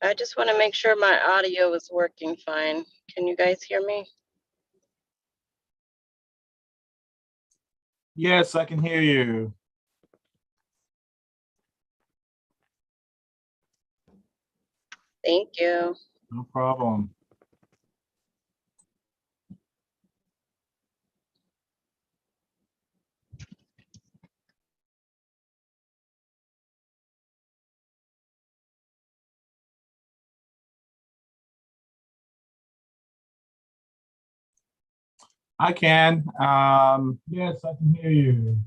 I just want to make sure my audio is working fine. Can you guys hear me? Yes, I can hear you. Thank you. No problem. I can. Yes, I can hear you.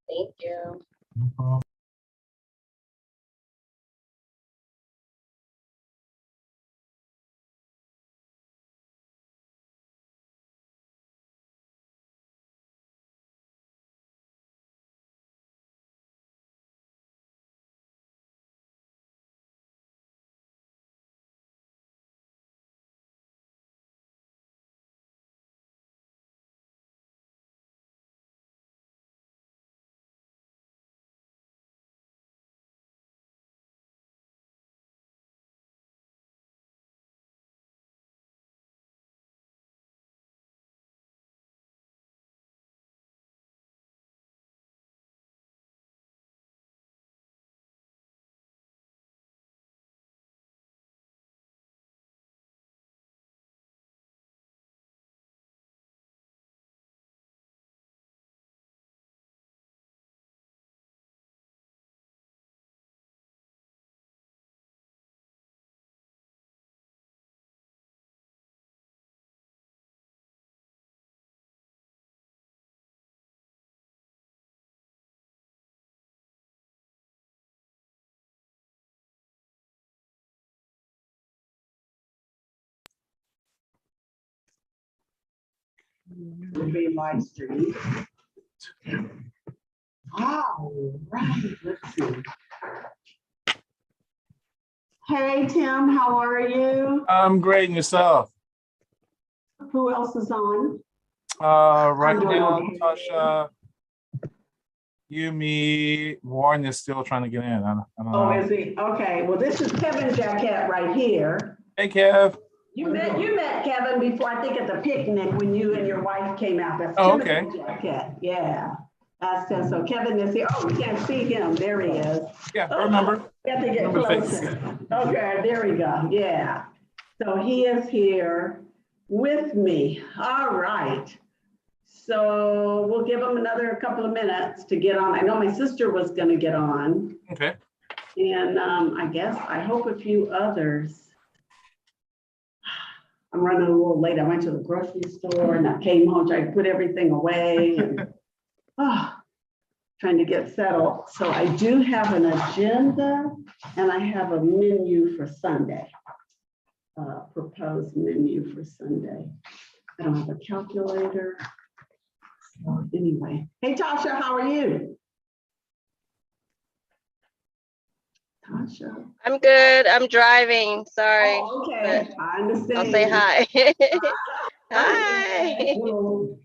Thank you. No problem. Will be live stream. All right, let's see. Hey, Tim, how are you? I'm great, and yourself? Who else is on? Right I'm doing now, okay. Tasha, you, me, Warren is still trying to get in. I don't know. Oh, is he? Okay, well, this is Kevin Jacquet right here. Hey, Kev. You met Kevin before, I think at the picnic when you and your wife came out. That's Oh, Timothy Jacquet. Yeah. That's him. So Kevin is here. Oh, we can't see him. There he is. Yeah, I remember. We have to get Remember the face. closer. Okay, there we go. Yeah. So he is here with me. All right. So we'll give him another couple of minutes to get on. I know my sister was going to get on. Okay. And I hope a few others. I'm running a little late. I went to the grocery store and I came home, tried to put everything away and trying to get settled. So I do have an agenda and I have a menu for Sunday, proposed menu for Sunday. I don't have a calculator. So anyway, hey Tasha, how are you? Tasha. I'm good. I'm driving. Sorry. Oh, okay, I understand. I'll say hi. Hi. Hello.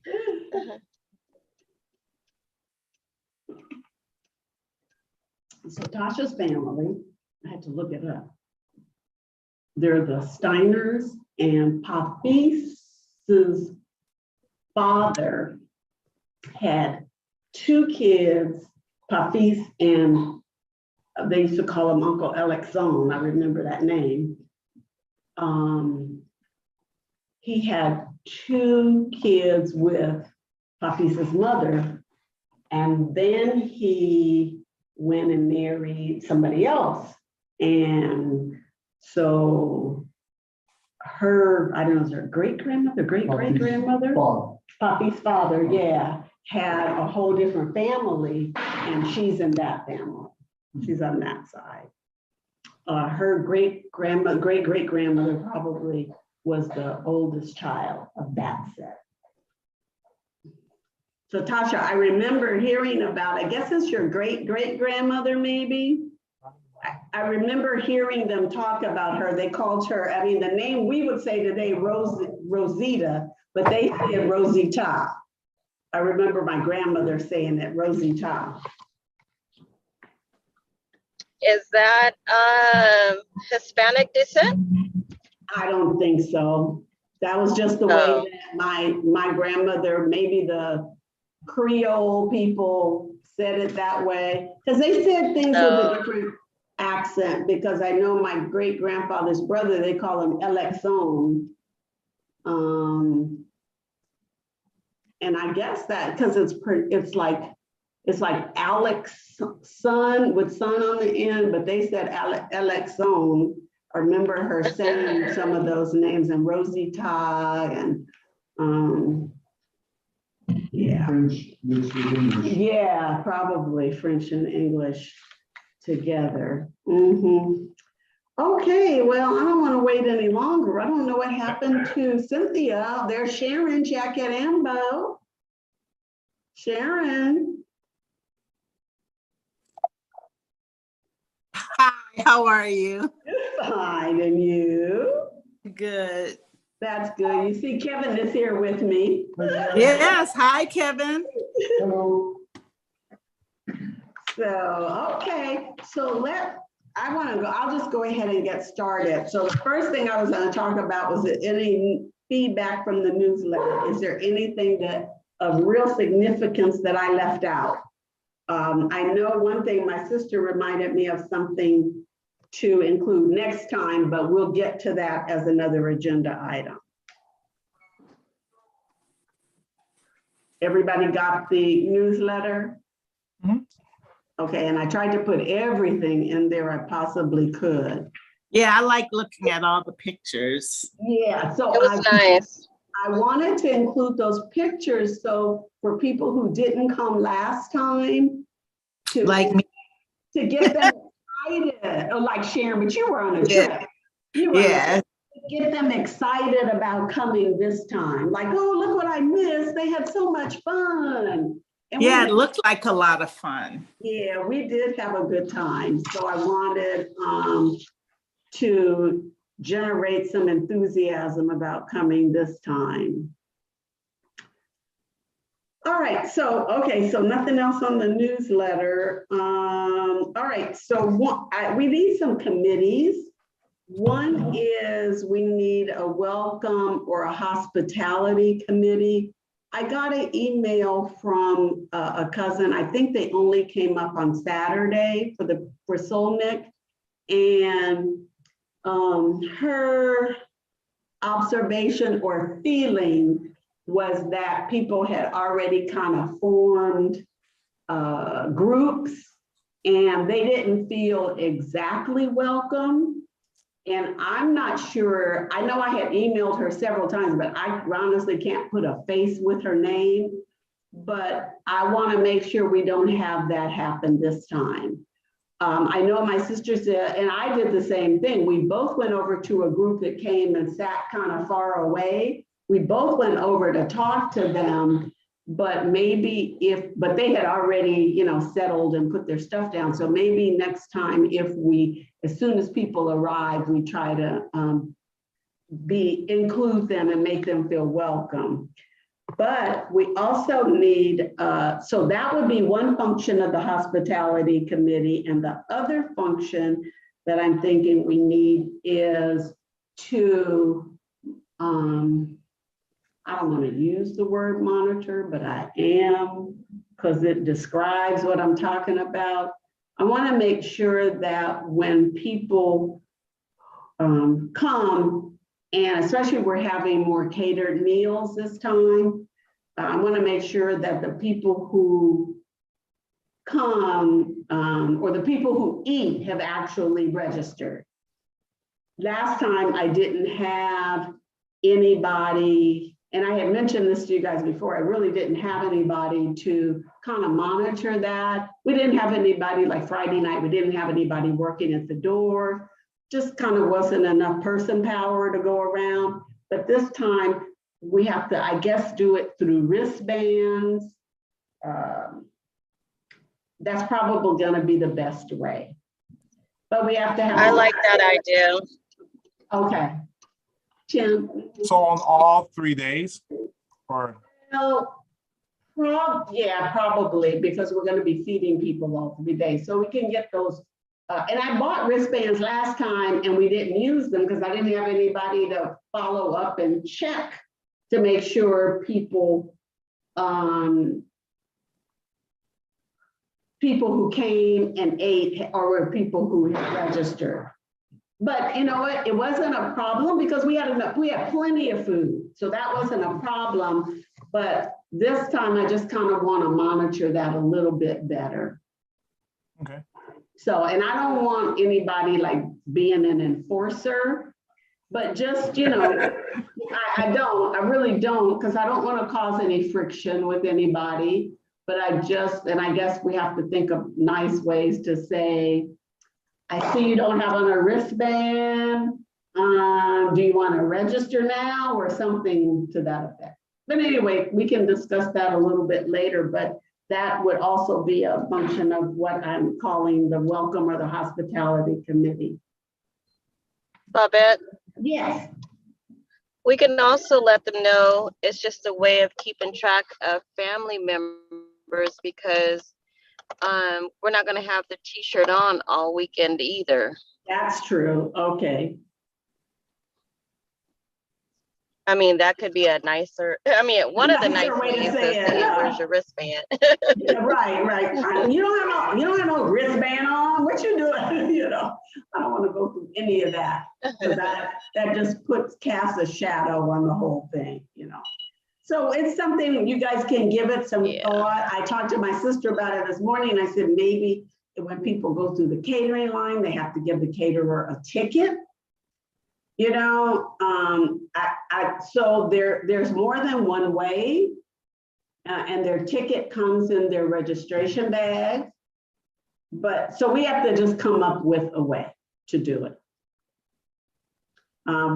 So Tasha's family, I had to look it up. They're the Steiners, and Papis's father had two kids, Papis and they used to call him Uncle Alexon. I remember that name. He had two kids with Papis's mother, and then he went and married somebody else. And so her, I don't know, is her great-grandmother, great-great-grandmother? Papi's father, yeah, had a whole different family, and she's in that family. She's on that side. Her great-great-grandmother probably was the oldest child of that set. So Tasha, I remember hearing about, I guess it's your great-great-grandmother maybe? I remember hearing them talk about her. They called her, I mean, the name we would say today, Rosita, but they said Rosita. I remember my grandmother saying that, Rosita. Is that Hispanic descent? I don't think so. That was just the way Oh. that my grandmother, maybe the Creole people said it that way. Because they said things with a Oh. different accent, because I know my great grandfather's brother, they call him Elexon. And I guess that, because it's like Alex son with son on the end, but they said Elexon. I remember her saying some of those names, and Rosita and yeah. French mixed with English. Yeah, probably French and English together. Okay, well, I don't want to wait any longer. I don't know what happened to Cynthia. There's Sharon, Jacquet, and Bo. Sharon. Hi, how are you? Fine, and you? Good. That's good. You see, Kevin is here with me. Yes, hi, Kevin. Hello. So, okay, so I'll just go ahead and get started. So the first thing I was going to talk about was any feedback from the newsletter. Is there anything of real significance that I left out? I know one thing, my sister reminded me of something to include next time, but we'll get to that as another agenda item. Everybody got the newsletter? Mhm. Okay, and I tried to put everything in there I possibly could. Yeah, I like looking at all the pictures. Yeah, so It was nice. I wanted to include those pictures, so for people who didn't come last time, Like me. to get them excited, or like Sharon, but you were on a Yeah. trip. You were on a Yeah, trip. Get them excited about coming this time. Like, oh, look what I missed. They had so much fun. And yeah, it looked like a lot of fun. yeah, we did have a good time. So I wanted to generate some enthusiasm about coming this time. All right, so, okay, so nothing else on the newsletter. All right, so we need some committees. One is we need a welcome or a hospitality committee. I got an email from a cousin. I think they only came up on Saturday for Solnick. And her observation or feeling was that people had already kind of formed groups and they didn't feel exactly welcome. And I'm not sure, I know I had emailed her several times, but I honestly can't put a face with her name. But I want to make sure we don't have that happen this time. I know my sister said, and I did the same thing. We both went over to a group that came and sat kind of far away. We both went over to talk to them, but maybe but they had already, settled and put their stuff down. So maybe next time, as soon as people arrive, we try to include them and make them feel welcome. But we also need, so that would be one function of the hospitality committee. And the other function that I'm thinking we need is to, I don't want to use the word monitor, but I am, because it describes what I'm talking about. I want to make sure that when people come, and especially we're having more catered meals this time, I want to make sure that the people who come or the people who eat have actually registered. Last time I didn't have anybody, and I had mentioned this to you guys before, I really didn't have anybody to kind of monitor that. We didn't have anybody, like Friday night, we didn't have anybody working at the door. Just kind of wasn't enough person power to go around. But this time we have to, I guess, do it through wristbands. That's probably going to be the best way. But we have to have. I like that idea. Okay. Tim. So on all 3 days, or Well, yeah, probably, because we're going to be feeding people all 3 days. So we can get those And I bought wristbands last time and we didn't use them because I didn't have anybody to follow up and check to make sure people who came and ate or were people who had registered. But you know what? It wasn't a problem because we had plenty of food. So that wasn't a problem. But this time I just kind of want to monitor that a little bit better. Okay. So, and I don't want anybody like being an enforcer, but just, you know, I really don't, because I don't want to cause any friction with anybody. But and I guess we have to think of nice ways to say, I see you don't have on a wristband. Do you want to register now or something to that effect? But anyway, we can discuss that a little bit later, but that would also be a function of what I'm calling the welcome or the hospitality committee. Babette, Yes. we can also let them know it's just a way of keeping track of family members because we're not going to have the t-shirt on all weekend either. That's true. Okay. I mean, that could be a nicer, one of the nice Nicer way to ways say is it, to say, yeah. where's your wristband? Yeah, right. You don't have no wristband on. What you doing? You know, I don't want to go through any of that because that just casts a shadow on the whole thing, you know. So it's something you guys can give it some thought. I talked to my sister about it this morning. I said, maybe when people go through the catering line, they have to give the caterer a ticket. You know, so there's more than one way, and their ticket comes in their registration bag. But so we have to just come up with a way to do it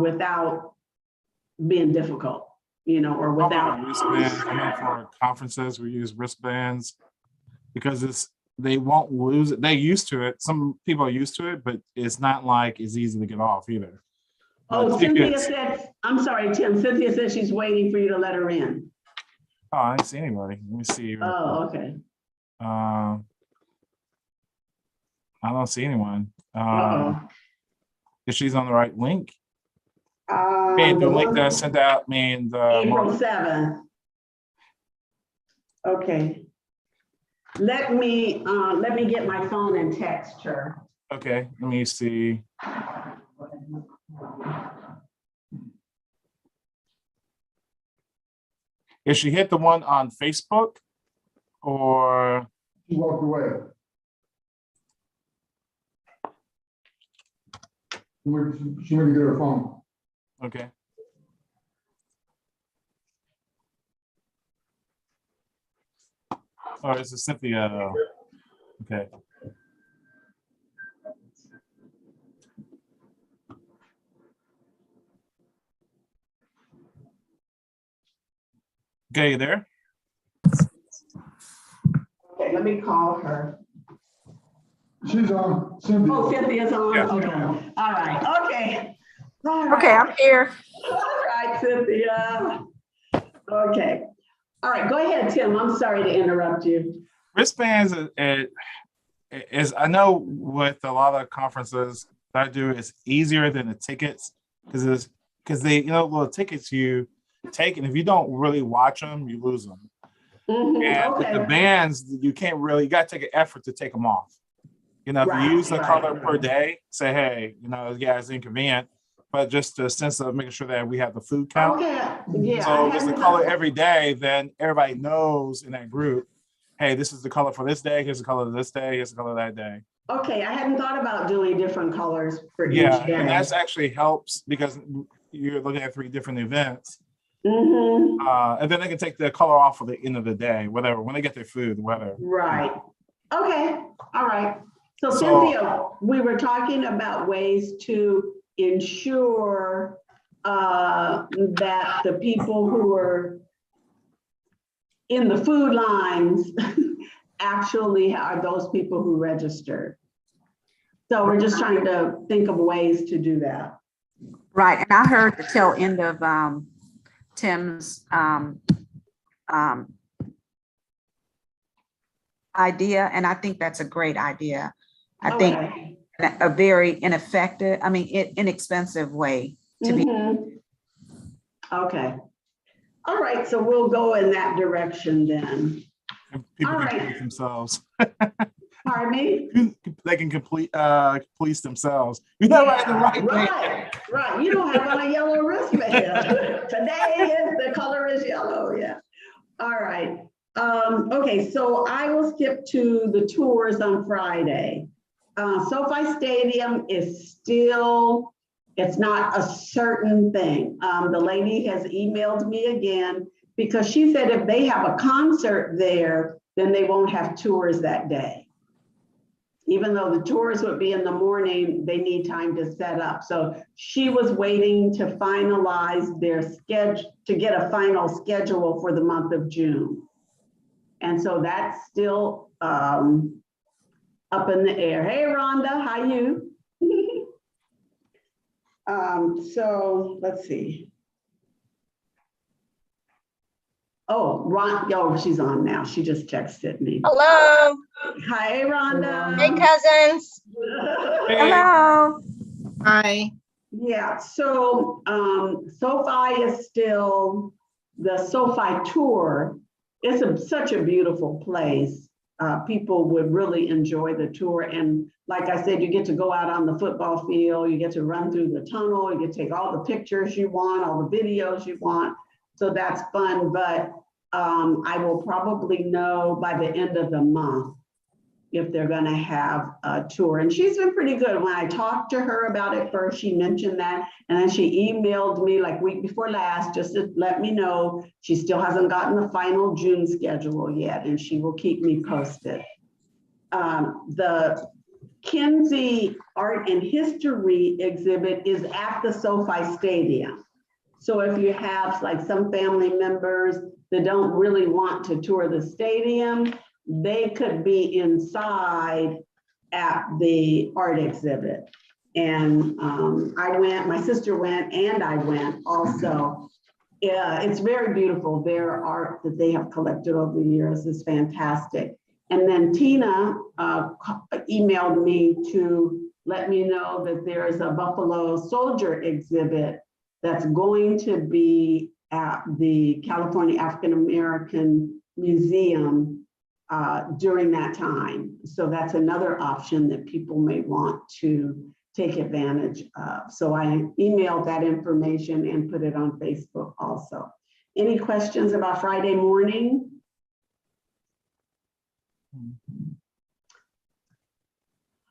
without being difficult, you know, or without. Wristbands. I know for conferences we use wristbands because they won't lose it. They're used to it. Some people are used to it, but it's not like it's easy to get off either. Oh, Cynthia said, I'm sorry, Tim. Cynthia said she's waiting for you to let her in. Oh, I didn't see anybody. Let me see. Oh, okay. I don't see anyone. If she's on the right link. The link that I sent out, April 7th. Okay. Let me get my phone and text her. Okay, let me see. If she hit the one on Facebook or She walked away. She went to get her phone. okay. Oh, this is Cynthia though. Okay. Okay, you there? Okay, let me call her. She's on. Cynthia. Oh, Cynthia's on? Yeah. Okay. All right, okay. All right. Okay, I'm here. All right, Cynthia. Okay. All right, go ahead, Tim. I'm sorry to interrupt you. Wristbands is I know with a lot of conferences that I do, it's easier than the tickets because they, little tickets you take, and if you don't really watch them, you lose them. And with the bands, you got to take an effort to take them off. If you use the color per day, say, hey, it's inconvenient, but just the sense of making sure that we have the food count. Okay, yeah. So if it's the color every day, then everybody knows in that group, hey, this is the color for this day, here's the color of this day, here's the color of that day. Okay, I hadn't thought about doing different colors for each day. And that's actually helps because you're looking at 3 different events. Mm-hmm. And then they can take the color off at the end of the day, whatever, when they get their food, whatever. Right. Okay. All right. So Cynthia, we were talking about ways to ensure that the people who are in the food lines actually are those people who registered. So we're just trying to think of ways to do that. Right, and I heard the tail end of Tim's idea, and I think that's a great idea. I think a very inexpensive way to be. Mhm. Okay. All right, so we'll go in that direction then. And people All can right. police themselves. Pardon me? They can police themselves. You're not right, the right way. Right. You don't have on a yellow wristband. Today the color is yellow, yeah. All right. Okay, so I will skip to the tours on Friday. SoFi Stadium is still, it's not a certain thing. The lady has emailed me again because she said if they have a concert there, then they won't have tours that day. Even though the tours would be in the morning, they need time to set up. So she was waiting to finalize their schedule, to get a final schedule for the month of June. And so that's still up in the air. Hey, Rhonda, how you? So let's see. Oh, she's on now. She just texted me. Hello. Hi, Rhonda. Hey, cousins. Hello. Hi. Yeah, so SoFi is still, the SoFi Tour. It's such a beautiful place. People would really enjoy the tour. And like I said, you get to go out on the football field, you get to run through the tunnel, you get to take all the pictures you want, all the videos you want. So that's fun, but I will probably know by the end of the month if they're gonna have a tour. And she's been pretty good. When I talked to her about it first, she mentioned that, and then she emailed me like week before last, just to let me know. She still hasn't gotten the final June schedule yet, and she will keep me posted. The Kinsey Art and History exhibit is at the SoFi Stadium. So if you have like some family members that don't really want to tour the stadium, they could be inside at the art exhibit. And I went, my sister went, and I went also. Yeah, it's very beautiful. Their art that they have collected over the years is fantastic. And then Tina emailed me to let me know that there is a Buffalo Soldier exhibit that's going to be at the California African American Museum during that time. So that's another option that people may want to take advantage of. So I emailed that information and put it on Facebook also. Any questions about Friday morning?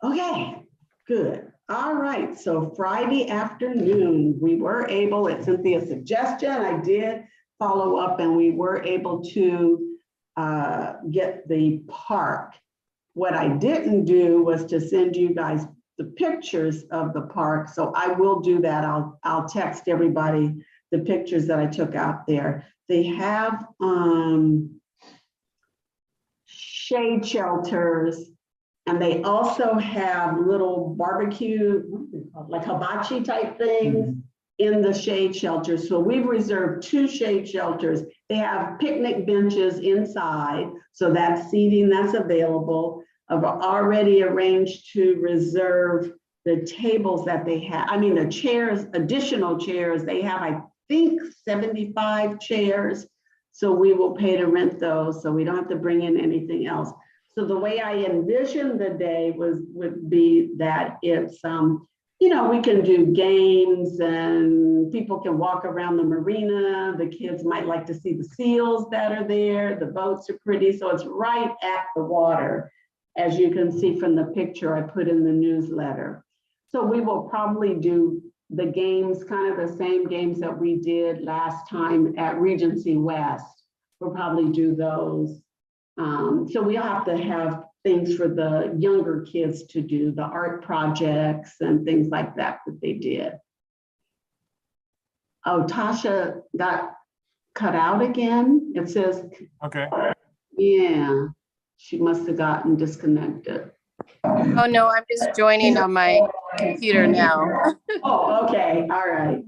Okay, good. All right, so Friday afternoon, we were able, at Cynthia's suggestion, I did follow up and we were able to get the park. What I didn't do was to send you guys the pictures of the park. So I will do that. I'll text everybody the pictures that I took out there. They have shade shelters, and they also have little barbecue, like hibachi type things in the shade shelters. So we've reserved 2 shade shelters. They have picnic benches inside, so that's seating that's available. I've already arranged to reserve the tables that they have. I mean, the chairs, additional chairs. They have, I think, 75 chairs. So we will pay to rent those, so we don't have to bring in anything else. So the way I envisioned the day would be that it's, you know, we can do games and people can walk around the marina. The kids might like to see the seals that are there. The boats are pretty, so it's right at the water, as you can see from the picture I put in the newsletter. So we will probably do the games, kind of the same games that we did last time at Regency West. We'll probably do those. So we'll have to have things for the younger kids to do, the art projects and things like that that they did. Oh, Tasha got cut out again. It says, Okay. yeah, she must have gotten disconnected. Oh, no, I'm just joining on my computer now. Oh, okay, all right.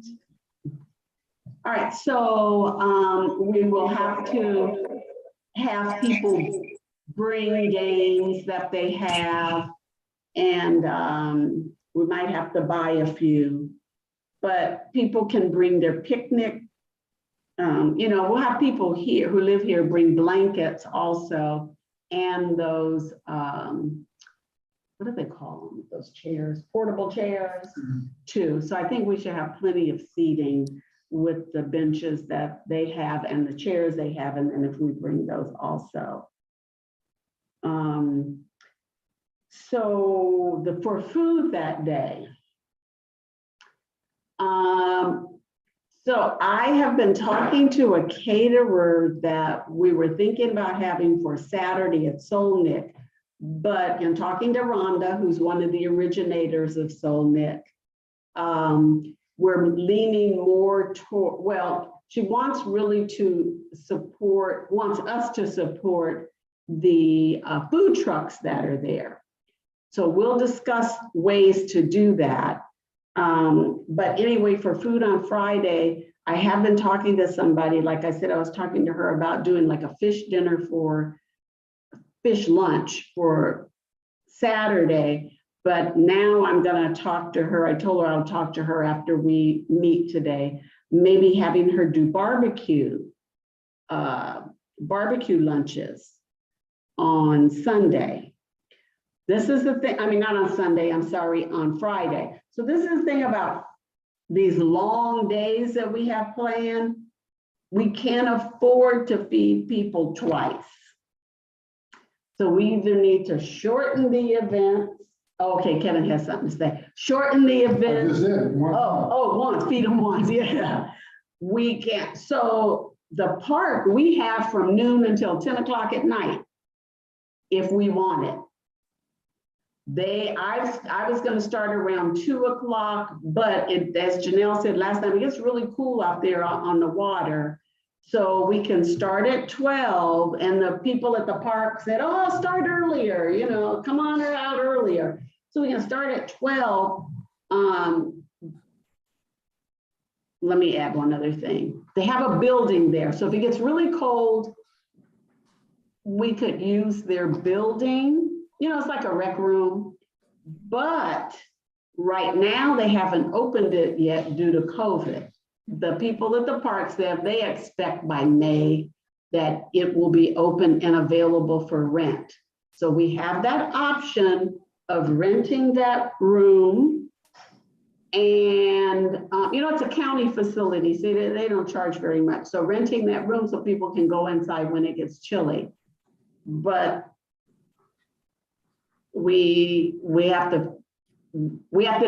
All right, so we will have to have people bring games that they have. And we might have to buy a few, but people can bring their picnic. We'll have people here who live here bring blankets also, and those, what do they call them? Those chairs, portable chairs too. So I think we should have plenty of seating with the benches that they have and the chairs they have, and then if we bring those also. So for food that day, so I have been talking to a caterer that we were thinking about having for Saturday at Solnick, but in talking to Rhonda, who's one of the originators of Solnick, we're leaning more toward, well, she wants really to support, wants us to support the food trucks that are there. So we'll discuss ways to do that. But anyway, for food on Friday, I have been talking to somebody, like I said, I was talking to her about doing like a fish dinner fish lunch for Saturday. But now I'm gonna talk to her. I told her I'll talk to her after we meet today, maybe having her do barbecue lunches on Sunday. This is the thing, I mean, not on Sunday, I'm sorry, on Friday. So this is the thing about these long days that we have planned. We can't afford to feed people twice. So we either need to shorten the events. Okay, Kevin has something to say. Shorten the event. Once, feed them once, yeah. We can't, so the park, we have from noon until 10 o'clock at night, if we want it. I was gonna start around 2 o'clock, but as Janelle said last time, it gets really cool out there on the water. So we can start at 12, and the people at the park said, oh, I'll start earlier, come on out earlier. So we can start at 12. Let me add one other thing. They have a building there. So if it gets really cold, we could use their building. It's like a rec room, but right now they haven't opened it yet due to COVID. The people at the parks there, they expect by May that it will be open and available for rent. So we have that option of renting that room, and it's a county facility, so they don't charge very much. So renting that room so people can go inside when it gets chilly. But we have to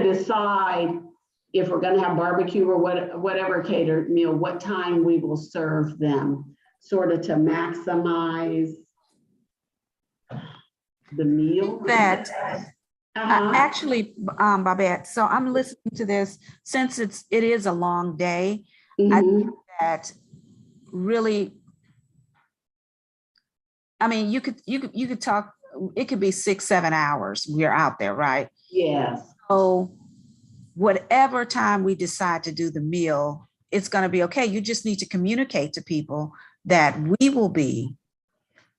decide if we're going to have barbecue or whatever catered meal, what time we will serve them, sort of to maximize the meal. Actually, Babette, so I'm listening to this, since it is a long day. I think that really, I mean, you could talk, it could be 6-7 hours we're out there, right? Yes. So whatever time we decide to do the meal, it's going to be okay. You just need to communicate to people that we will be,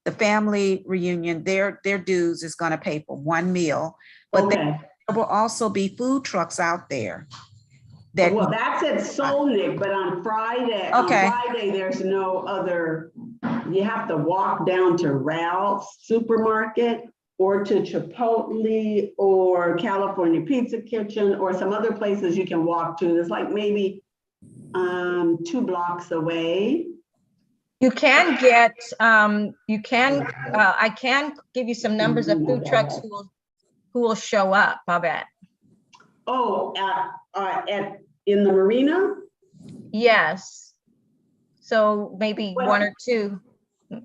the family reunion, their dues is going to pay for one meal, but there will also be food trucks out there. Well, that's at Solnick, but on Friday, there's no other, you have to walk down to Ralph's Supermarket or to Chipotle or California Pizza Kitchen or some other places you can walk to. There's like maybe 2 blocks away. You can get, I can give you some numbers of food trucks who will show up, Babette. Oh, in the marina? Yes. So maybe 1 or 2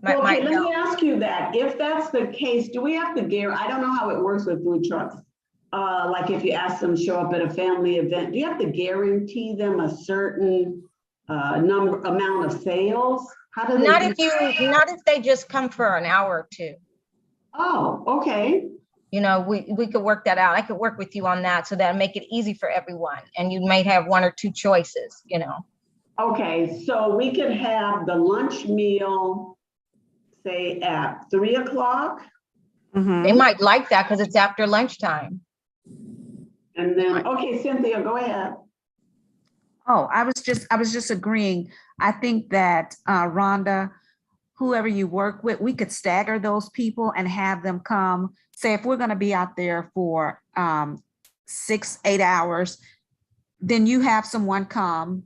might let help. me ask you that. If that's the case, do we have to guarantee? I don't know how it works with food trucks. Like if you ask them to show up at a family event, do you have to guarantee them a certain amount of sales? How do they not if they just come for an hour or 2. Oh, okay. We could work that out. I could work with you on that so that make it easy for everyone. And you might have 1 or 2 choices, Okay, so we could have the lunch meal, say at 3 o'clock. Mhm. They might like that because it's after lunchtime. And then, okay, Cynthia, go ahead. Oh, I was just agreeing. I think that Rhonda, whoever you work with, we could stagger those people and have them come. Say if we're going to be out there for 6, 8 hours, then you have someone come.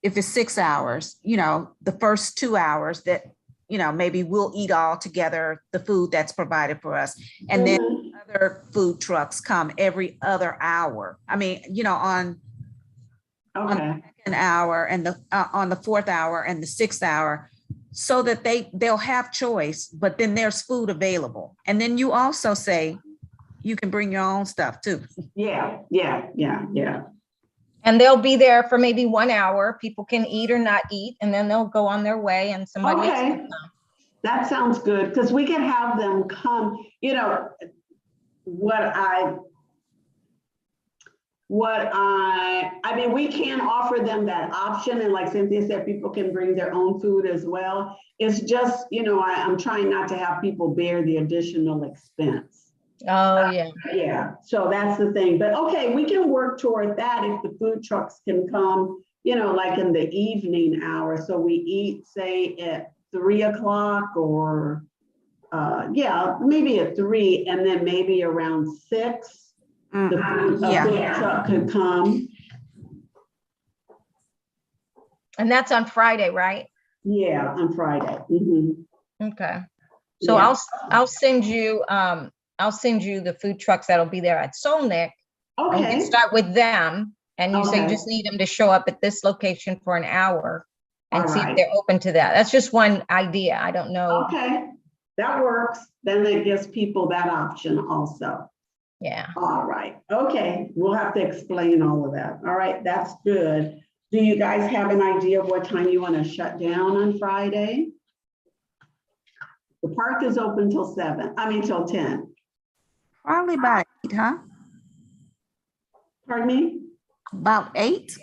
If it's 6 hours, the first 2 hours that, maybe we'll eat all together, the food that's provided for us. And then Mhm. other food trucks come every other hour. I mean, on Okay, an hour and on the 4th hour and the 6th hour, so that they'll have choice, but then there's food available. And then you also say you can bring your own stuff too. yeah. And they'll be there for maybe 1 hour. People can eat or not eat, and then they'll go on their way and somebody else Okay. will come. That sounds good, because we can have them come, I mean, we can offer them that option, and like Cynthia said, people can bring their own food as well. It's just, I'm trying not to have people bear the additional expense. Oh, yeah. Yeah, so that's the thing, but okay, we can work toward that if the food trucks can come, like in the evening hour, so we eat, say, at 3 o'clock or, maybe at 3, and then maybe around 6. A food truck could come. And that's on Friday, right? Yeah, on Friday. Mhm. Okay. So Yeah. I'll send you the food trucks that'll be there at Solnick. And we Okay, can start with them, and you say you Okay. just need them to show up at this location for an hour and All see if right. they're open to that. That's just one idea. I don't know. okay, that works. Then it gives people that option also. Yeah. All right, okay, we'll have to explain all of that. All right, that's good. Do you guys have an idea of what time you want to shut down on Friday? The park is open till 10. Probably about 8, huh? Pardon me? About 8?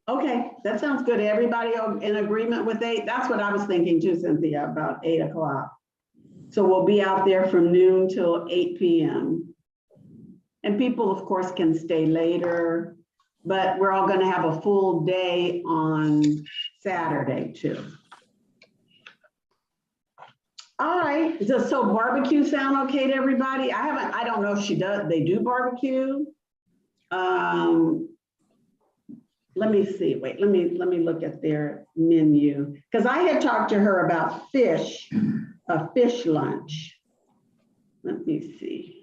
Okay, that sounds good. Everybody in agreement with 8? That's what I was thinking too, Cynthia, about 8 o'clock. So we'll be out there from noon till 8 p.m. And people, of course, can stay later, but we're all going to have a full day on Saturday too. All right, so barbecue sound okay to everybody? I don't know if they do barbecue. Let me see, wait, let me look at their menu. Because I had talked to her about a fish lunch. Let me see.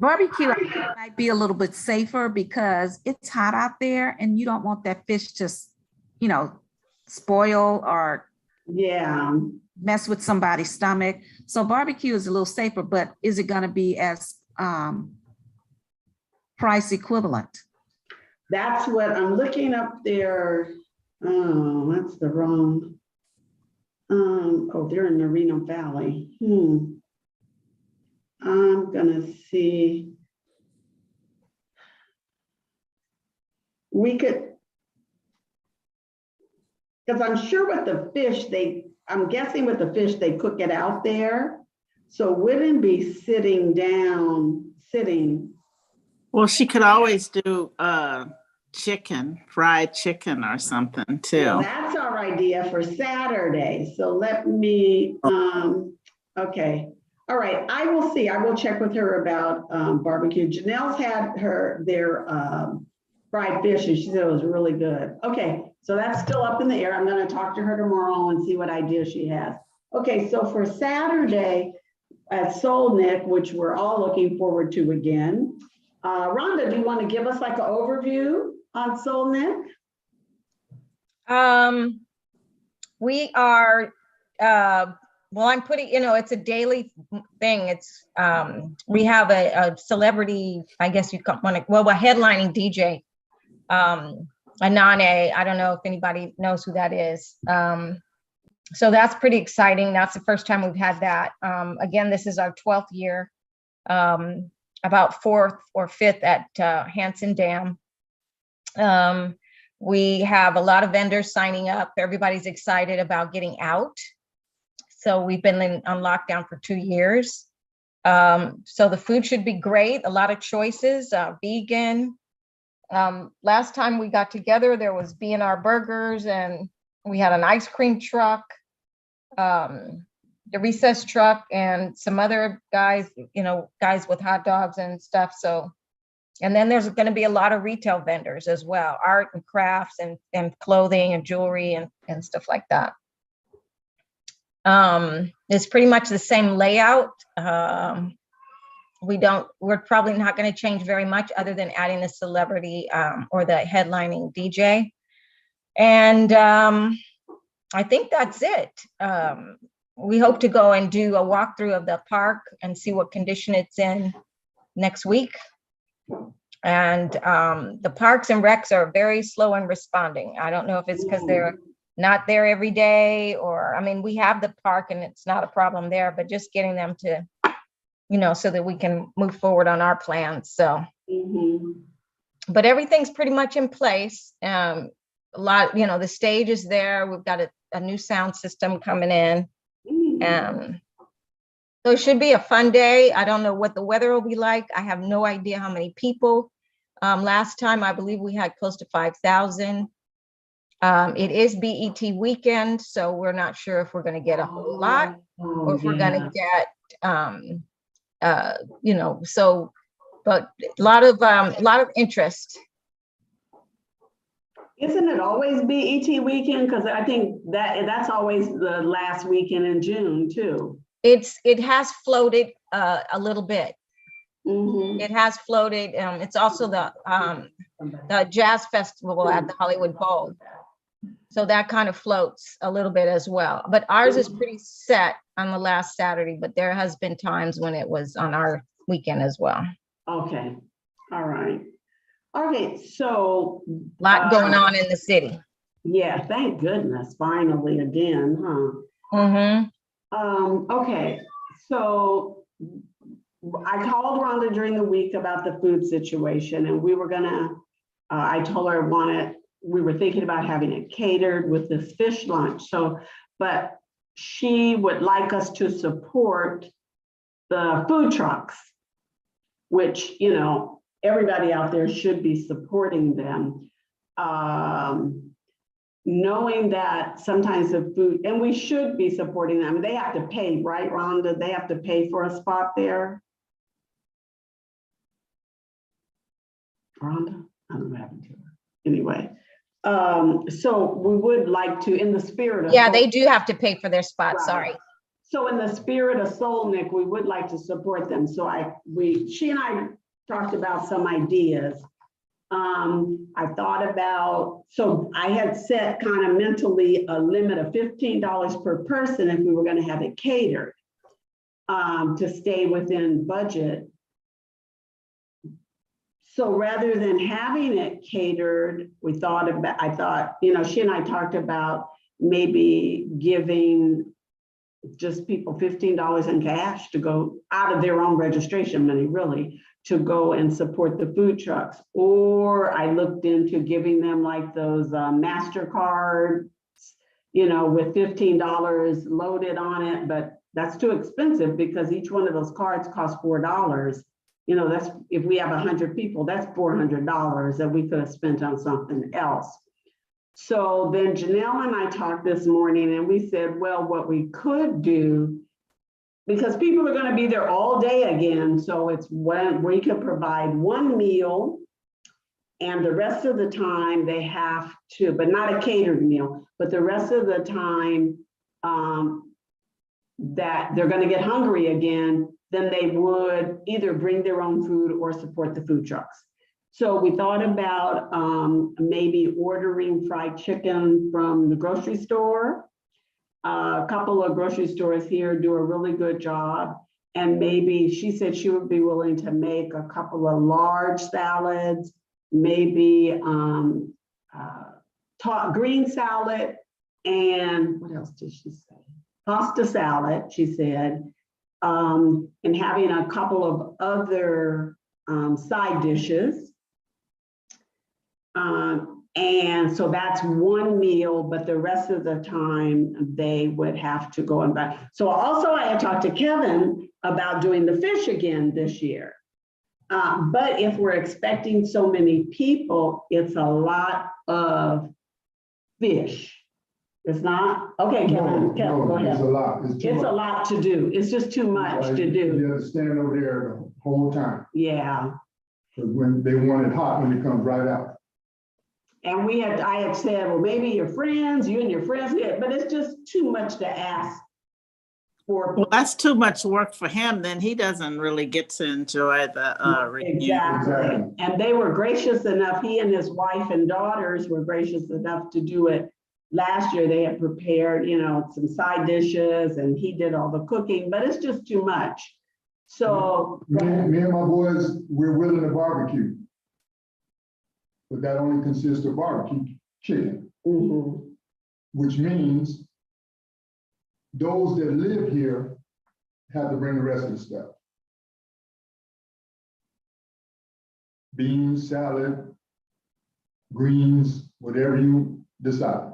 Barbecue might be a little bit safer because it's hot out there and you don't want that fish to, spoil or Yeah, mess with somebody's stomach. So barbecue is a little safer, but is it going to be as price equivalent? that's what I'm looking up there. Oh, that's the wrong. They're in Moreno Valley. I'm gonna see. We could, because I'm sure with the fish, I'm guessing with the fish, they cook it out there. So wouldn't be sitting. Well, she could always do fried chicken or something Well, too. that's our idea for Saturday. So let me, okay. All right, I will see. I will check with her about barbecue. Janelle's had their fried fish and she said it was really good. Okay, so that's still up in the air. I'm gonna talk to her tomorrow and see what idea she has. Okay, so for Saturday at Solnick, which we're all looking forward to again, Rhonda, do you want to give us like an overview on Solnick? We are, I'm putting, it's a daily thing. It's, we have a celebrity, I guess you want to, a headlining DJ, Anane. I don't know if anybody knows who that is. So that's pretty exciting. That's the first time we've had that. Again, this is our 12th year, about 4th or 5th at Hanson Dam. We have a lot of vendors signing up. Everybody's excited about getting out. So we've been on lockdown for 2 years. So the food should be great, a lot of choices, vegan. Last time we got together, there was B&R Burgers, and we had an ice cream truck, the recess truck, and some other guys, guys with hot dogs and stuff. So, and then there's going to be a lot of retail vendors as well, art and crafts and clothing and jewelry and stuff like that. It's pretty much the same layout. We're probably not going to change very much other than adding a celebrity or the headlining DJ. And I think that's it. We hope to go and do a walkthrough of the park and see what condition it's in next week. And the parks and recs are very slow in responding. I don't know if it's because they're not there every day, or, I mean, we have the park and it's not a problem there, but just getting them to, so that we can move forward on our plans. So, but everything's pretty much in place. A lot, the stage is there. We've got a new sound system coming in. So it should be a fun day. I don't know what the weather will be like. I have no idea how many people. Last time, I believe we had close to 5,000. It is BET weekend, so we're not sure if we're going to get a whole lot or if we're going to get, but a lot of interest. Isn't it always BET weekend? Because I think that's always the last weekend in June too. It has floated a little bit. It has floated. It's also the jazz festival at the Hollywood Bowl. So that kind of floats a little bit as well. But ours is pretty set on the last Saturday, but there has been times when it was on our weekend as well. Okay. All right. Okay. So a lot going on in the city. Yeah. Thank goodness. Finally again, huh? Okay. So I called Rhonda during the week about the food situation, and we were gonna, I told her we were thinking about having it catered with this fish lunch. So, but she would like us to support the food trucks, which, everybody out there should be supporting them. Knowing that sometimes the food, and we should be supporting them, they have to pay, right, Rhonda? They have to pay for a spot there. Rhonda? I don't know what happened to her. Anyway, so we would like to, in the spirit of— Yeah, they do have to pay for their spot, right. Sorry. So in the spirit of Solnick, we would like to support them. So she and I talked about some ideas. I thought about, so I had set kind of mentally a limit of $15 per person if we were going to have it catered, to stay within budget. So rather than having it catered, I thought, she and I talked about maybe giving just people $15 in cash to go out of their own registration money, really, to go and support the food trucks. Or I looked into giving them like those MasterCards, with $15 loaded on it, but that's too expensive because each one of those cards costs $4. That's, if we have 100 people, that's $400 that we could have spent on something else. So then Janelle and I talked this morning and we said, well, what we could do, because people are going to be there all day again, so it's when we could provide one meal and the rest of the time they have to, but not a catered meal, but the rest of the time that they're going to get hungry again, then they would either bring their own food or support the food trucks. So we thought about maybe ordering fried chicken from the grocery store. A couple of grocery stores here do a really good job. And maybe she said she would be willing to make a couple of large salads, maybe green salad, and what else did she say? Pasta salad, she said, and having a couple of other side dishes. And so that's one meal, but the rest of the time they would have to go and buy. So also I had talked to Kevin about doing the fish again this year. But if we're expecting so many people, it's a lot of fish. It's not, okay, Kevin, Kevin, go It's a ahead. lot. It's too It's a much. lot to do. It's just too much Like, to do. You have to stand over there the whole time, Yeah. because when they want it hot, when it comes right out. And I had said, well, maybe your friends, you and your friends, yeah, but it's just too much to ask for. Well, that's too much work for him. Then he doesn't really get to enjoy the reunion. Exactly. And they were gracious enough, he and his wife and daughters were gracious enough to do it. Last year, they had prepared, some side dishes and he did all the cooking, but it's just too much. So. Me and my boys, we're willing to barbecue. But that only consists of barbecue chicken, Mhm. which means those that live here have to bring the rest of the stuff. Beans, salad, greens, whatever you decide.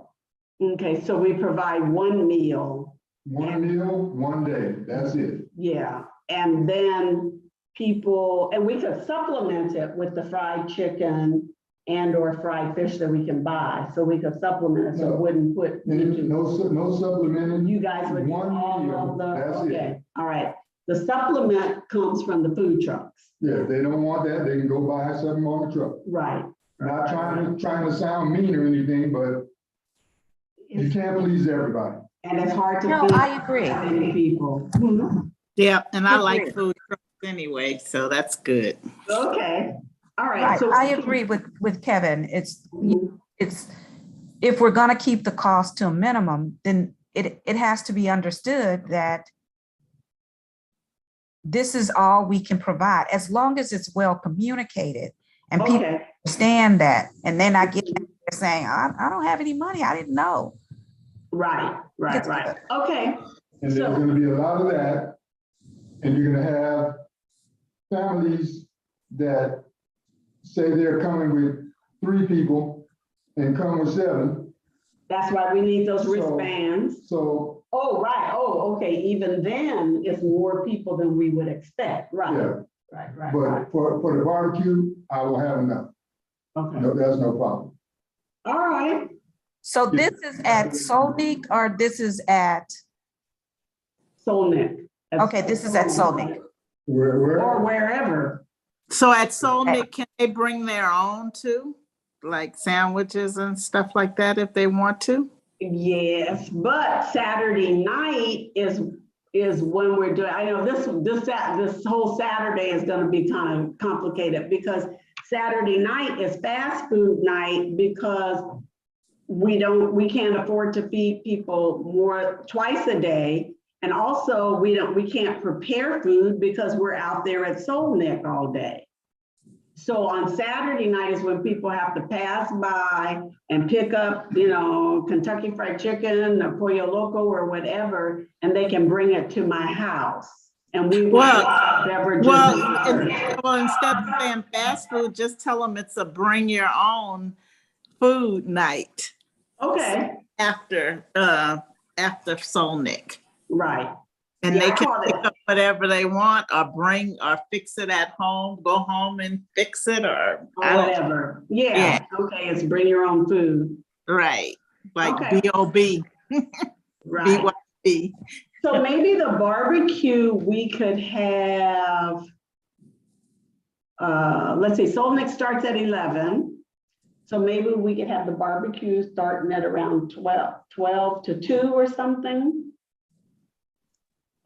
Okay, so we provide one meal. One meal, one day, that's it. Yeah, and then people, and we could supplement it with the fried chicken and or fried fish that we can buy. So we could supplement it, so it wouldn't put. No supplementing. You guys would do One all meal, of the, that's okay, it. all right. The supplement comes from the food trucks. Yeah, if they don't want that, they can go buy something on the truck. Right. Not trying to sound mean or anything, but you can't please everybody. And it's hard to. No, feed I agree. that many people. Yeah, and I Agree. like food trucks anyway, so that's good. Okay, all right. Right, So I agree with Kevin. Mhm. It's, if we're gonna keep the cost to a minimum, then it has to be understood that this is all we can provide, as long as it's well communicated and people Okay, understand that. And then I get saying, I don't have any money, I didn't know. right. Okay, And there's gonna be a lot of that. And you're gonna have families that say they're coming with 3 people and come with 7. that's why we need those So- wristbands. So, Oh, right. Oh, okay. Even then, it's more people than we would expect. Right. yeah, Right. but for the barbecue, I will have enough. Okay. No, that's no problem. All right. So this is at Solnick or this is at, Solnick. okay, this is at Solnick. Where? Or wherever. So at Solnick, can they bring their own too? Like sandwiches and stuff like that if they want to? Yes, but Saturday night is when we're doing, I know this whole Saturday is gonna be kind of complicated because Saturday night is fast food night because we can't afford to feed people twice a day. And also we can't prepare food because we're out there at Solnick all day. So on Saturday night is when people have to pass by and pick up, Kentucky Fried Chicken, or Pollo Loco or whatever, and they can bring it to my house. And we beverages. Well, instead of saying fast food, just tell them it's a bring your own food night Okay, after Solnick. right. And Yeah, they I can call pick it- up whatever they want or bring or fix it at home, go home and fix it or I don't, Whatever. Yeah, okay, it's bring your own food. right, like Okay. B.O.B. Right. B.Y.B. So maybe the barbecue, we could have, let's see, Solnick starts at 11. So maybe we could have the barbecue starting at around 12 to 2 or something.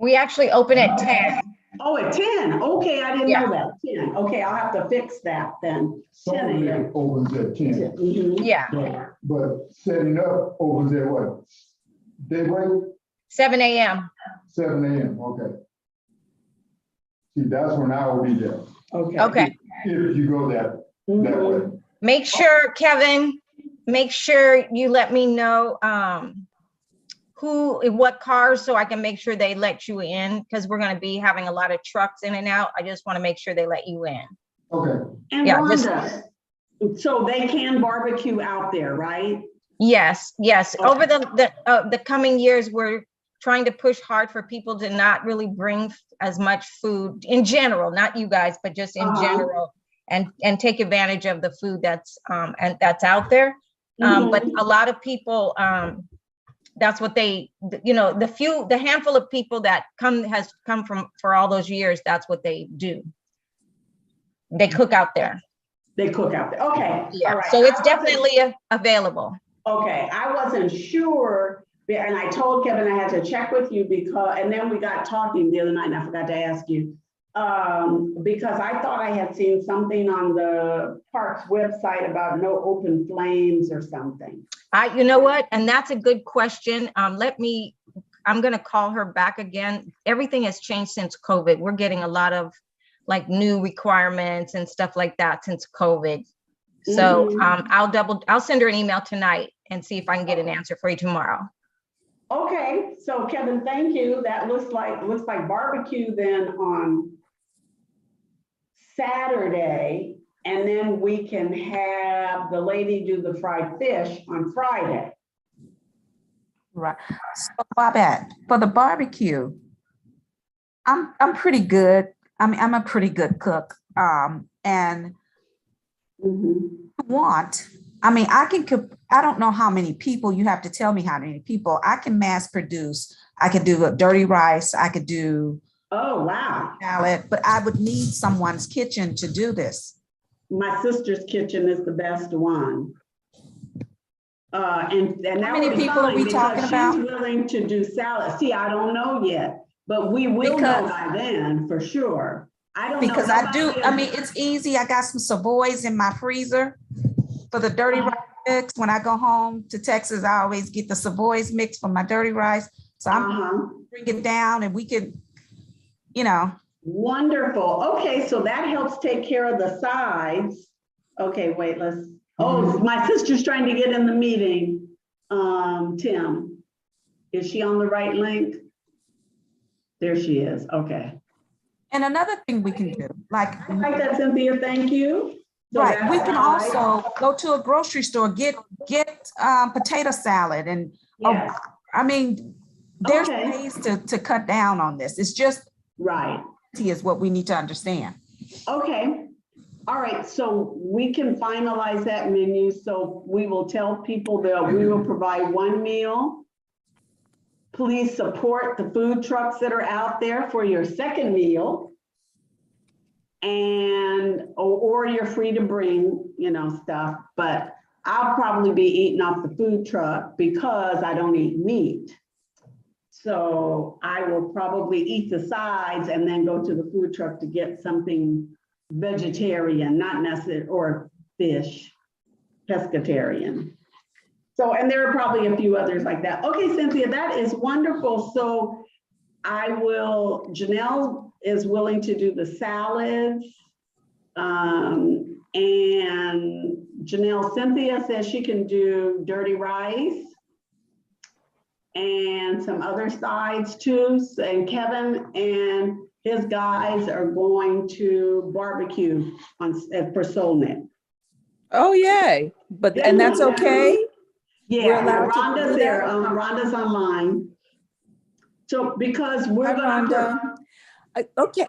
We actually open at 10. Oh, at 10. Okay, I didn't Yeah. know that. 10. Okay, I'll have to fix that then. 10 a.m. Solnick opens at 10, Mhm. Yeah, but setting up opens at what? Daybreak, 7 a.m. 7 a.m., okay. See, that's when I will be there, Okay. Okay. if you go that Mhm. way. Make sure, Kevin, make sure you let me know what cars, so I can make sure they let you in, because we're going to be having a lot of trucks in and out. I just want to make sure they let you in. Okay, And Yeah, just- Rhonda, So they can barbecue out there, right? Yes, yes. Okay. Over the coming years, we're trying to push hard for people to not really bring as much food in general, not you guys, but just in general, and take advantage of the food that's and that's out there. But a lot of people, that's what they, you know, the handful of people that has come from for all those years, that's what they do. They cook out there. They cook out there. Okay. Yeah. All right. So it's definitely available. Okay, I wasn't sure, and I told Kevin I had to check with you because, and then we got talking the other night and I forgot to ask you. Because I thought I had seen something on the park's website about no open flames or something. You know what? And that's a good question. I'm gonna call her back again. Everything has changed since COVID. We're getting a lot of like new requirements and stuff like that since COVID. So I'll send her an email tonight and see if I can get an answer for you tomorrow. Okay, so Kevin, thank you. That looks like barbecue then on Saturday, and then we can have the lady do the fried fish on Friday. Right. So Bobette, for the barbecue, I'm pretty good. I mean, I'm a pretty good cook. And I don't know how many people, you have to tell me how many people. I can mass produce. I could do a dirty rice. I could do salad, but I would need someone's kitchen to do this. My sister's kitchen is the best one. And how many people are we talking about? She's willing to do salad. See, I don't know yet, but we will know by then for sure. I don't know. Because I mean, it's easy. I got some Savoys in my freezer for the dirty rice mix. When I go home to Texas, I always get the Savoys mix for my dirty rice. So I'm bring it down and we can, you know. Wonderful. Okay, so that helps take care of the sides. Okay, wait, my sister's trying to get in the meeting. Tim, is she on the right link? There she is. Okay. And another thing we can do, like that, Cynthia, thank you. So right, we can also go to a grocery store, get potato salad, and I mean, there's ways to cut down on this. It's just is what we need to understand. Okay. All right, so we can finalize that menu. So we will tell people that we will provide one meal. Please support the food trucks that are out there for your second meal. And, or you're free to bring, you know, stuff, but I'll probably be eating off the food truck because I don't eat meat. So I will probably eat the sides and then go to the food truck to get something vegetarian, not necessarily, or fish, pescatarian. So, and there are probably a few others like that. Okay, Cynthia, that is wonderful. So Janelle is willing to do the salads. And Cynthia says she can do dirty rice and some other sides too. And Kevin and his guys are going to barbecue for Solnet. Oh, yay. And that's okay? Yeah, Rhonda's there. Rhonda's online. So because we're okay.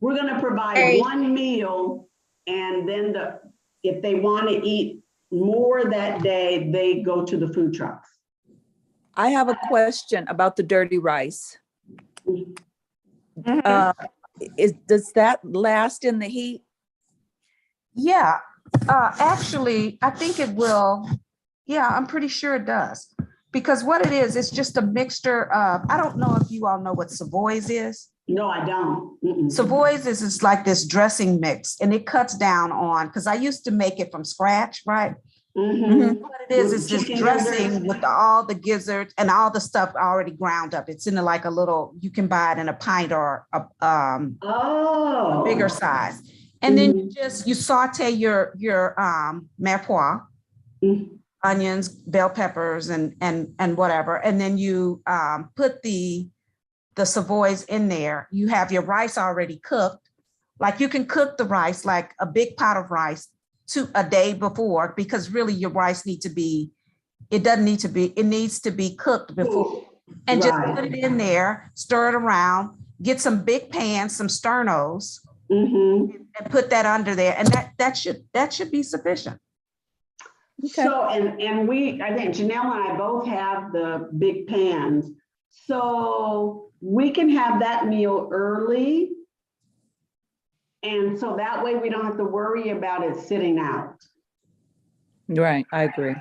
We're gonna provide one meal, and then if they want to eat more that day, they go to the food trucks. I have a question about the dirty rice. Does that last in the heat? Yeah, actually, I think it will. Yeah, I'm pretty sure it does. Because what it is, it's just a mixture of, I don't know if you all know what Savoys is. No, I don't. Savoys is like this dressing mix, and it cuts down on, because I used to make it from scratch, right? What it is this dressing with all the gizzards and all the stuff already ground up. It's in like a little, you can buy it in a pint or a bigger size. And then you saute your mirepoix, onions, bell peppers, and whatever. And then you put the Savoys in there. You have your rice already cooked. Like you can cook the rice, like a big pot of rice, a day before, because really your rice needs to be, it needs to be cooked before. And just Right. put it in there, stir it around, get some big pans, some sternos, Mhm. and put that under there. And that should be sufficient. Okay. So, and I think Janelle and I both have the big pans. So we can have that meal early. And so that way we don't have to worry about it sitting out. Right, I agree.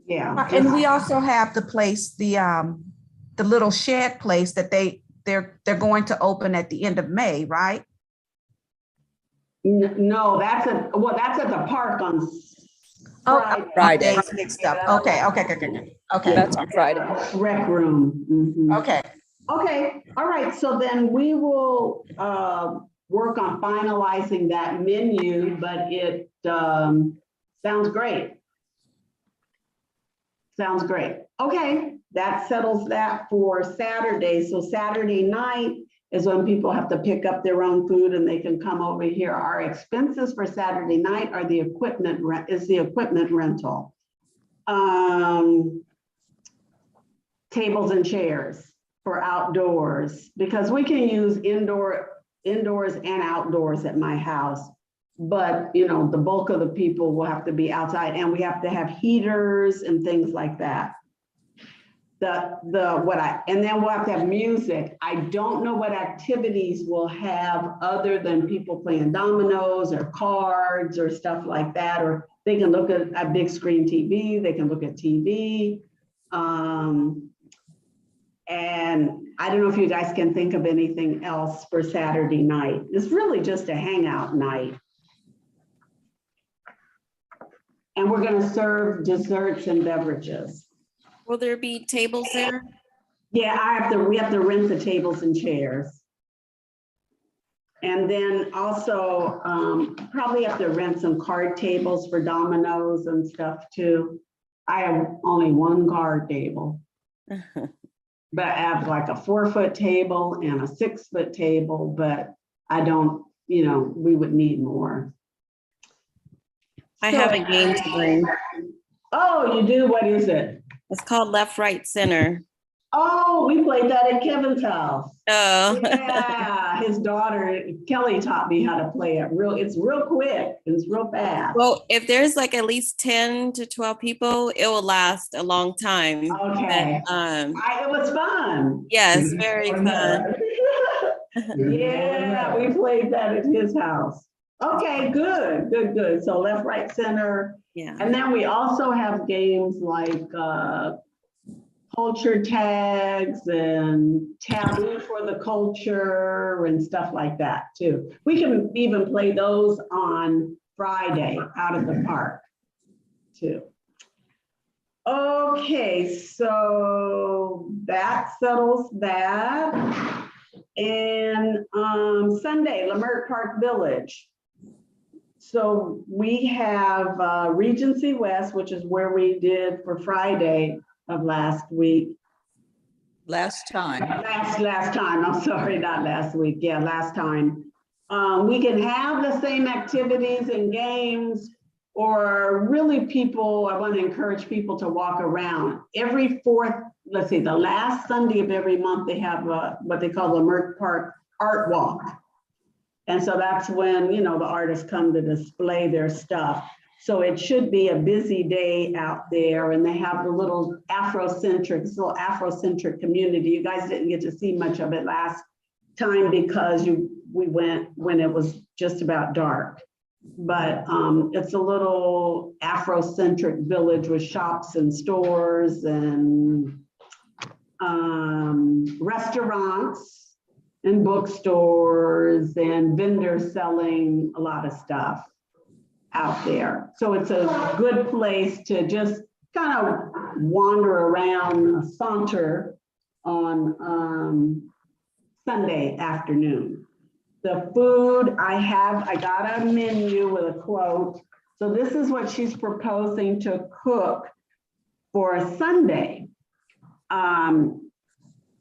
Yeah. And we also have the place, the little shed place that they're going to open at the end of May, right? No, that's at the park on Friday. Friday. Days mixed up. Okay. That's on Friday. Rec room. Mhm. Okay. Okay, all right, so then we will work on finalizing that menu, but it sounds great. Sounds great. Okay, that settles that for Saturday. So Saturday night is when people have to pick up their own food and they can come over here. Our expenses for Saturday night are the equipment rental. Tables and chairs for outdoors, because we can use indoors and outdoors at my house. But you know, the bulk of the people will have to be outside, and we have to have heaters and things like that. And then we'll have to have music. I don't know what activities we'll have other than people playing dominoes or cards or stuff like that, or they can look at a big screen TV, they can look at TV. And I don't know if you guys can think of anything else for Saturday night. It's really just a hangout night. And we're going to serve desserts and beverages. Will there be tables there? Yeah, we have to rent the tables and chairs. And then also probably have to rent some card tables for dominoes and stuff too. I have only one card table. But I have like a 4-foot table and a 6-foot table, but I don't, we would need more. I have a game to bring. Oh, you do? What is it? It's called Left, Right, Center. Oh, we played that at Kevin's house. Oh. Yeah, his daughter, Kelly, taught me how to play it. It's real quick. It's real fast. Well, if there's like at least 10 to 12 people, it will last a long time. Okay. But, it was fun. yes, very fun. Yeah, we played that at his house. Okay, good. So left, right, center. Yeah. And then we also have games like culture tags and taboo for the culture and stuff like that too. We can even play those on Friday out at the park too. Okay, so that settles that. And Sunday, Merck Park Village. So we have Regency West, which is where we did for Friday of last week. Last time. Last time, I'm sorry, not last week. Yeah, last time. We can have the same activities and games, or really I want to encourage people to walk around. Every the last Sunday of every month, they have what they call the Merck Park Art Walk. And so that's when, the artists come to display their stuff. So it should be a busy day out there, and they have the little Afrocentric community. You guys didn't get to see much of it last time because we went when it was just about dark. But it's a little Afrocentric village with shops and stores and restaurants and bookstores and vendors selling a lot of stuff out there. So it's a good place to just kind of wander around, saunter on Sunday afternoon. The food I got a menu with a quote. So this is what she's proposing to cook for a Sunday.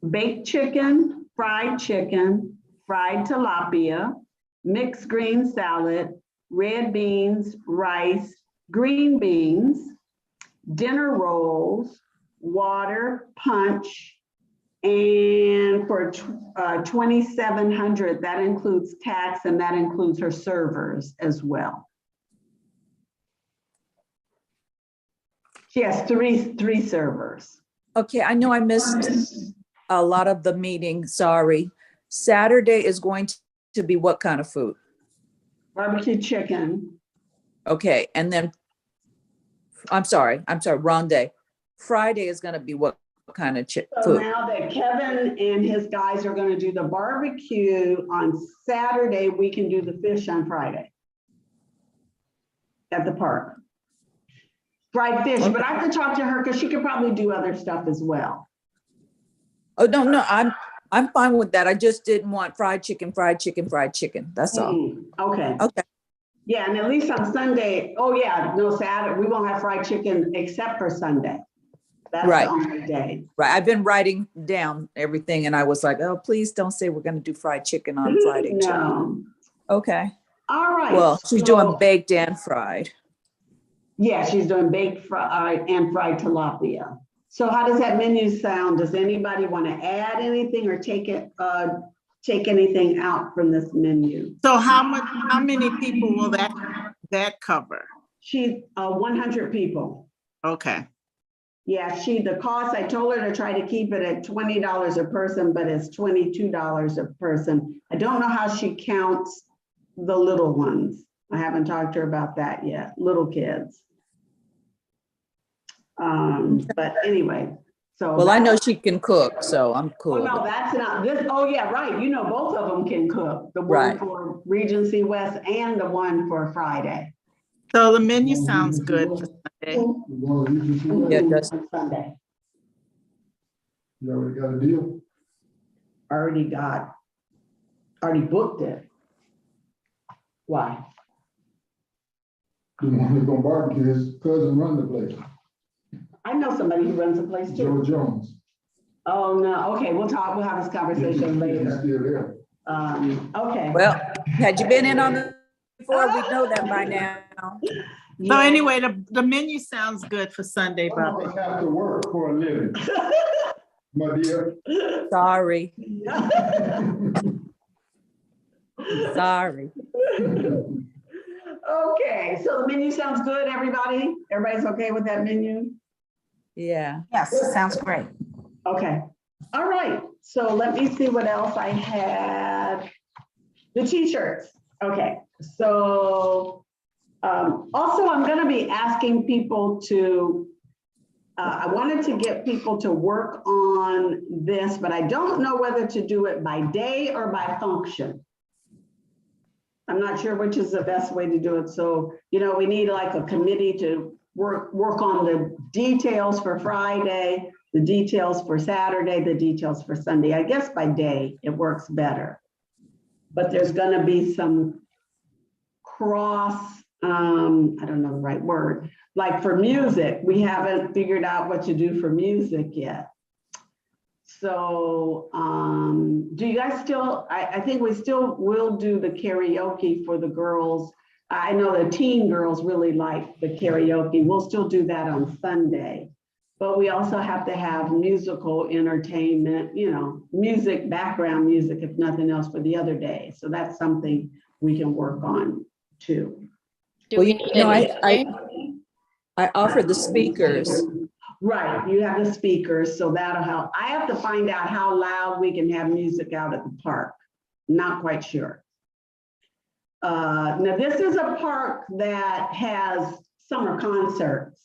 Baked chicken, fried tilapia, mixed green salad, red beans, rice, green beans, dinner rolls, water, punch, and for $2,700, that includes tax and that includes her servers as well. She has three servers. Okay, I know I missed a lot of the meeting, sorry. Saturday is going to be what kind of food? Barbecue chicken. Okay, and then, I'm sorry, wrong day. Friday is gonna be what kind of So food? now that Kevin and his guys are gonna do the barbecue on Saturday, we can do the fish on Friday at the park. Fried fish, but I could talk to her because she could probably do other stuff as well. Oh, no, I'm fine with that. I just didn't want fried chicken. That's all. Okay. Okay, Yeah, and at least on Sunday, oh yeah, no, Saturday, we won't have fried chicken except for Sunday. That's the Right. only day. right. I've been writing down everything and I was like, oh, please don't say we're gonna do fried chicken on Friday. No. Okay, All right. well, she's so- doing baked and fried. Yeah, she's doing baked fried and fried tilapia. So how does that menu sound? Does anybody want to add anything or take anything out from this menu? So how many people will that cover? She, 100 people. Okay. Yeah, the cost, I told her to try to keep it at $20 a person, but it's $22 a person. I don't know how she counts the little ones. I haven't talked to her about that yet, little kids. But anyway, so. Well, I know she can cook, so I'm Oh, cool. no, that's not this. Oh, yeah, right. You know, both of them can cook. The one Right. for Regency West and the one for Friday. So the menu sounds good for Sunday. Yeah, it does. On Sunday. You already got a deal? Already booked it. Why? The one that's gonna barbecue, his cousin run the place, I know somebody who runs a place Joe too. Jones. Oh, no. Okay, we'll have this conversation He's later. still there. Okay. Well, had you been in on the before, we know that by now. So Yeah. anyway, the menu sounds good for Sunday, Some of Bobby. us have to work for a living, my dear. Sorry, sorry. Okay, so the menu sounds good, everybody? Everybody's okay with that menu? Yeah. Yes, sounds great. Okay, all right, so let me see what else I had. The t-shirts, okay, so also I'm gonna be asking people to, I wanted to get people to work on this, but I don't know whether to do it by day or by function. I'm not sure which is the best way to do it. So, we need like a committee to work on the details for Friday, the details for Saturday, the details for Sunday. I guess by day it works better. But there's gonna be some cross, I don't know the right word, like for music, we haven't figured out what to do for music yet. So do you guys still, I think we still will do the karaoke for the girls. I know the teen girls really like the karaoke. We'll still do that on Sunday. But we also have to have musical entertainment, music, background music, if nothing else, for the other day. So that's something we can work on too. Do Well, we you need know, an I offered the speakers. Right, you have the speakers, so that'll help. I have to find out how loud we can have music out at the park. Not quite sure. Now this is a park that has summer concerts.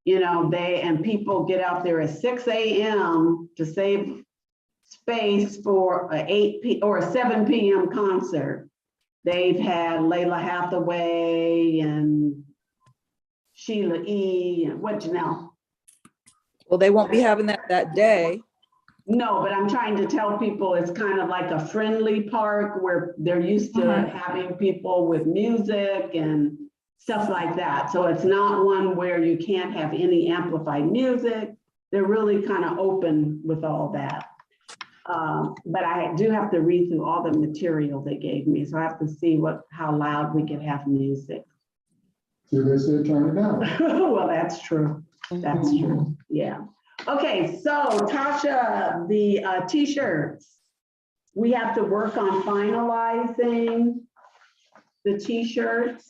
And people get out there at 6 a.m. to save space for a 7 p.m. concert. They've had Layla Hathaway and Sheila E. and what, Janelle? Well, they won't be having that day. No, but I'm trying to tell people it's kind of like a friendly park where they're used to having people with music and stuff like that. So it's not one where you can't have any amplified music. They're really kind of open with all that. But I do have to read through all the material they gave me, so I have to see how loud we could have music. So they said turn it down. Well, that's true. That's true. Yeah. Okay, so Tasha, the t-shirts. We have to work on finalizing the t-shirts.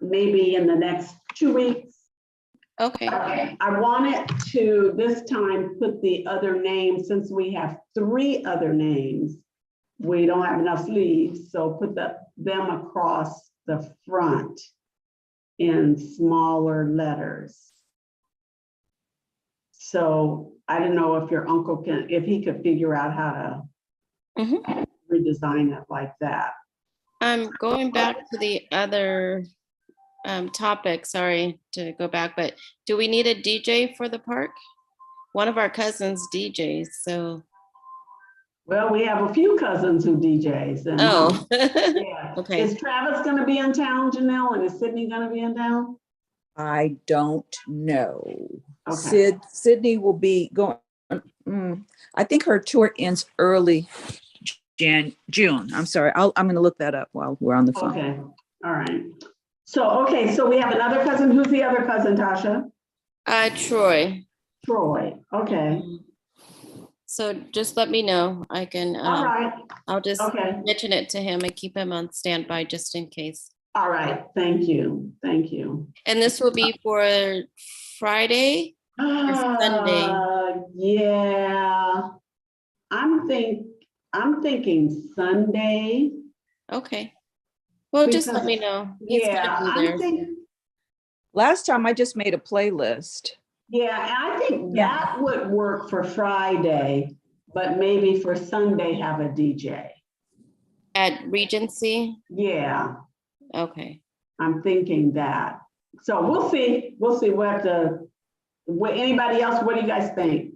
Maybe in the next 2 weeks. Okay. I wanted to this time put the other names, since we have 3 other names. We don't have enough sleeves, so put them across the front in smaller letters. So I don't know if your uncle if he could figure out how to redesign it like that. Going back to the other topic, sorry to go back, but do we need a DJ for the park? One of our cousins DJs, so. Well, we have a few cousins who DJs. And, Oh, yeah. okay. Is Travis gonna be in town, Janelle, and is Sydney gonna be in town? I don't know. Okay. Sydney will be going, I think her tour ends early June. I'm sorry. I'm going to look that up while we're on the phone. Okay, all right. So we have another cousin. Who's the other cousin, Tasha? Troy. Troy, okay. So just let me know. I can, All right, I'll just okay. mention it to him and keep him on standby just in case. All right, thank you, thank you. And this will be for Friday or Sunday? Yeah, I'm thinking Sunday. Okay. Well, just let Because- me know. He's Yeah, gonna be I'm there. thinking, Last time I just made a playlist. yeah, and I think that would work for Friday, but maybe for Sunday have a DJ. At Regency? Yeah, Okay. I'm thinking that. So we'll see what anybody else, what do you guys think?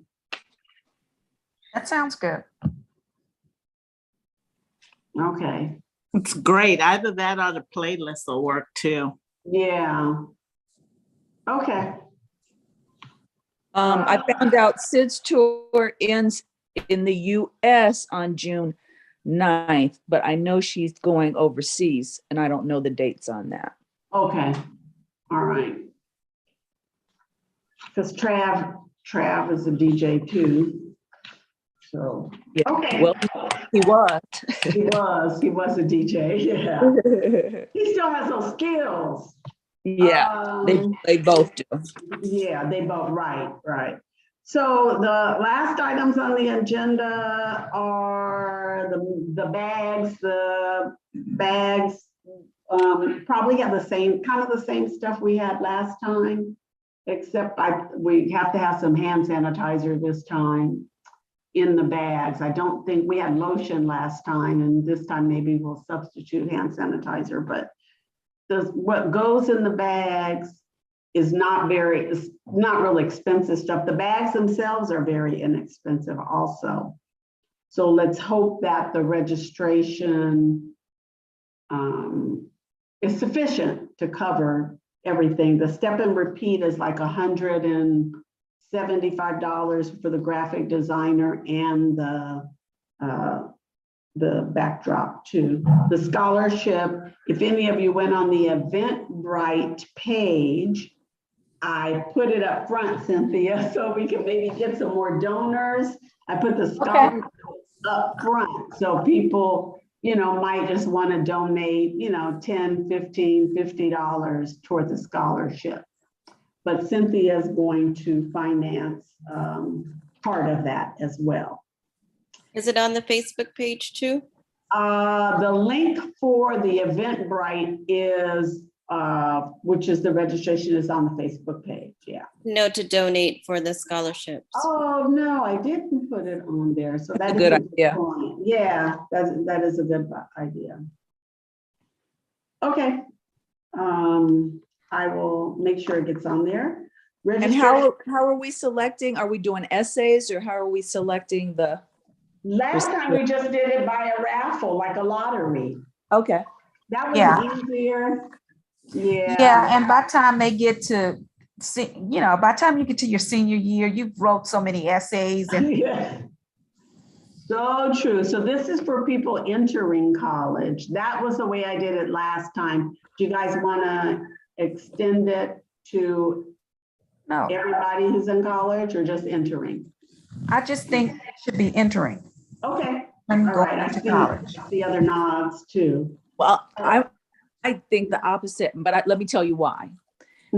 That sounds good. Okay, It's great. Either that or the playlist will work too. yeah. Okay, I found out Sid's tour ends in the US on June 9th, but I know she's going overseas and I don't know the dates on that. okay, all right. Because Trav is a DJ too. So, Yeah. okay. Well, he was. He was a DJ, yeah. He still has those skills. Yeah, they both do. Yeah, they both, right. So the last items on the agenda are the bags. The bags probably have the same stuff we had last time, except we have to have some hand sanitizer this time in the bags. I don't think we had lotion last time, and this time maybe we'll substitute hand sanitizer, but what goes in the bags is not really expensive stuff. The bags themselves are very inexpensive also. So let's hope that the registration is sufficient to cover everything. The step and repeat is like $175 for the graphic designer and the backdrop too. The scholarship, if any of you went on the Eventbrite page, I put it up front, Cynthia, so we can maybe get some more donors. I put the scholarship up front, so people, might just want to donate, $10, $15, $50 toward the scholarship. But Cynthia's going to finance part of that as well. Is it on the Facebook page too? The link for the Eventbrite is, which is the registration, is on the Facebook page, yeah. No, to donate for the scholarships. Oh, no, I didn't put it on there, so that's a good idea. Point. Yeah, that is a good idea. Okay, I will make sure it gets on there. And how are we selecting? Are we doing essays or how are we selecting the? Last time we just did it by a raffle, like a lottery. Okay. That was easier. Yeah. Yeah, and by the time they get to, by the time you get to your senior year, you've wrote so many essays and Yeah. So true. So this is for people entering college. That was the way I did it last time. Do you guys want to extend it to No, everybody who's in college or just entering? I just think it should be entering Okay. and All going right. I to see college. the other nods too. Well, I think the opposite, but let me tell you why.